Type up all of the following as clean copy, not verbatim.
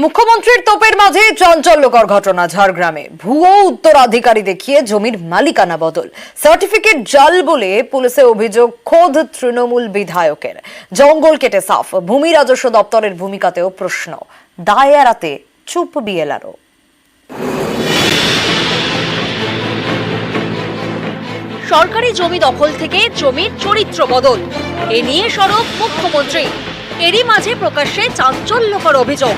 মুখ্যমন্ত্রীর তোপের মাঝে চাঞ্চল্যকর ঘটনা ঝাড়গ্রামে ভুয়ো উত্তরাধিকারী দেখিয়ে জমির মালিকানা বদল সার্টিফিকেট জাল বলে পুলিশে অভিযোগ খোদ তৃণমূল বিধায়কের। জঙ্গল কেটে সাফ, ভূমি রাজস্ব দপ্তরের ভূমিকাতেও প্রশ্ন। দায় এড়াতে চুপ বিএলআরও। সরকারি জমি দখল থেকে জমির চরিত্র বদল, এ নিয়ে সরব মুখ্যমন্ত্রী। এরই মাঝে প্রকাশ্যে চাঞ্চল্যকর অভিযোগ,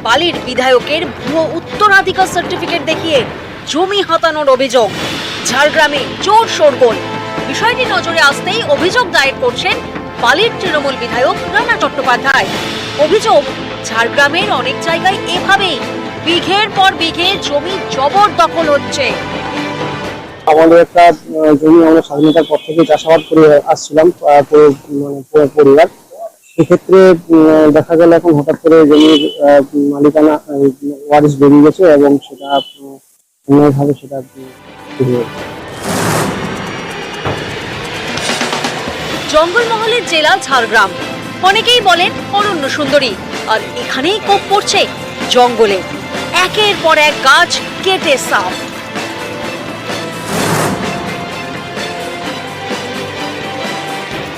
বালির বিধায়কের ভুয়ো উত্তরাধিকার সার্টিফিকেট দেখিয়ে জমি হাতানোর অভিযোগ। ঝাড়গ্রামে জোর শোরগোল। বিষয়টি নজরে আসতেই অভিযোগ দায়ের করছেন বালির তৃণমূল বিধায়ক রানা চট্টোপাধ্যায়। অভিযোগ, ঝাড়গ্রামের অনেক জায়গায় এভাবেই বিঘের পর বিঘে জমি জবরদখল হচ্ছে। আমাদের একটা জমি আমরা স্বাধীনতার পর থেকে চাষাবাদ করে আসছিলাম পরিবার। সেক্ষেত্রে দেখা গেল এখন হঠাৎ করে জমির মালিকানা ওয়ারিশ বেরিয়ে গেছে এবং সেটা অন্যায়ভাবে সেটা জঙ্গলমহলের জেলা ঝাড়গ্রাম, অনেকেই বলেন অরণ্য সুন্দরী, আর এখানেই কোপ পড়ছে জঙ্গলে। একের পর এক গাছ কেটে সাফ।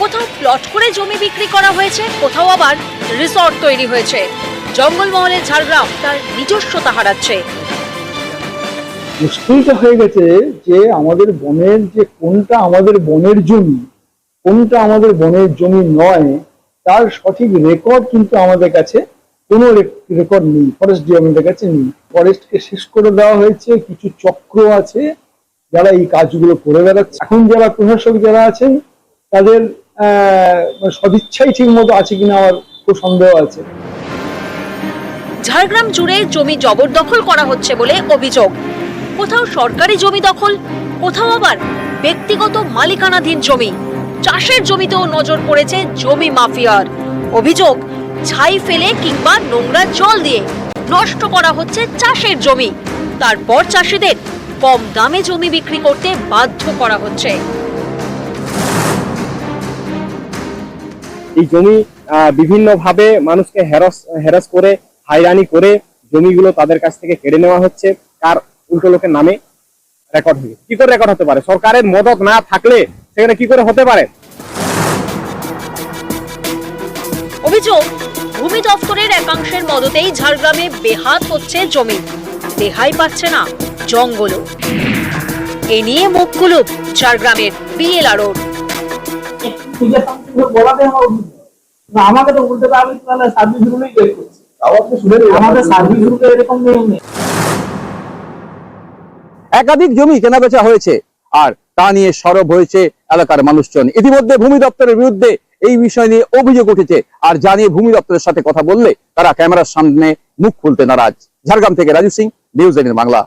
কোথাও প্লট করে জমি বিক্রি করা হয়েছে, কোথাও আবার রিসর্ট তৈরি হয়েছে। জঙ্গলমহলের ঝাড়গ্রাম তার নিজস্বতা হারাচ্ছে। মুশকিলটা হয়ে গেছে যে আমাদের বনের যে কোনটা আমাদের বনের জমি, কোনটা আমাদের বনের জমি নয়, তার সঠিক রেকর্ড কিন্তু আমাদের কাছে কোনো রেকর্ড নেই, ফরেস্ট ডিপার্টমেন্টের কাছে নেই। ফরেস্টকে শেষ করে দেওয়া হয়েছে, কিছু চক্র আছে যারা এই কাজগুলো করে বেড়াচ্ছে। এখন যারা প্রশাসক যারা আছেন তাদের সদিচ্ছাই ঠিক মতো আছে কিনা আমার খুব সন্দেহ আছে। ঝাড়গ্রাম জুড়ে জমি জবরদখল করা হচ্ছে বলে অভিযোগ। কোথাও সরকারি জমি দখল, কোথাও আবার ব্যক্তিগত মালিকানাধীন জমি। চাষের জমিতেও নজর পড়েছে জমি মাফিয়ার। অভিযোগ, ছাই ফেলে কিংবা নোংরা জল দিয়ে নষ্ট করা হচ্ছে চাষের জমি। তারপর চাষিদের কম দামে জমি বিক্রি করতে বাধ্য করা হচ্ছে। এই জমি বিভিন্ন ভাবে মানুষকে হ্যারাস করে হয়রানি করে জমিগুলো তাদের কাছ থেকে কেড়ে নেওয়া হচ্ছে। কার উল্টো লোকের নামে রেকর্ড হয়ে কি করে রেকর্ড হতে পারে? সরকারের মদত না থাকলে সেখানে কি করে হতে পারে? অভিযোগ, ভূমি দপ্তরের একাংশের মদতেই ঝাড়গ্রামে বেহাত হচ্ছে জমি, রেহাই পাচ্ছে না জঙ্গলও। এ নিয়ে মুখ কুলুপ ঝাড়গ্রামের বিএলআরও। আমাকে তো বলতে পারবে তাহলে সার্ভিসগুলোই বের করছে, আমাদের সার্ভিসগুলো এরকম নিয়ম নেই। একাধিক জমি কেনাবেচা হয়েছে আর তা নিয়ে সরব হয়েছে এলাকার মানুষজন। ইতিমধ্যে ভূমি দপ্তরের বিরুদ্ধে এই বিষয় নিয়ে অভিযোগ উঠেছে, আর জানিয়ে ভূমি দপ্তরের সাথে কথা বললে তারা ক্যামেরার সামনে মুখ খুলতে নারাজ। ঝাড়গ্রাম থেকে রাজু সিং, নিউজ 18 বাংলা।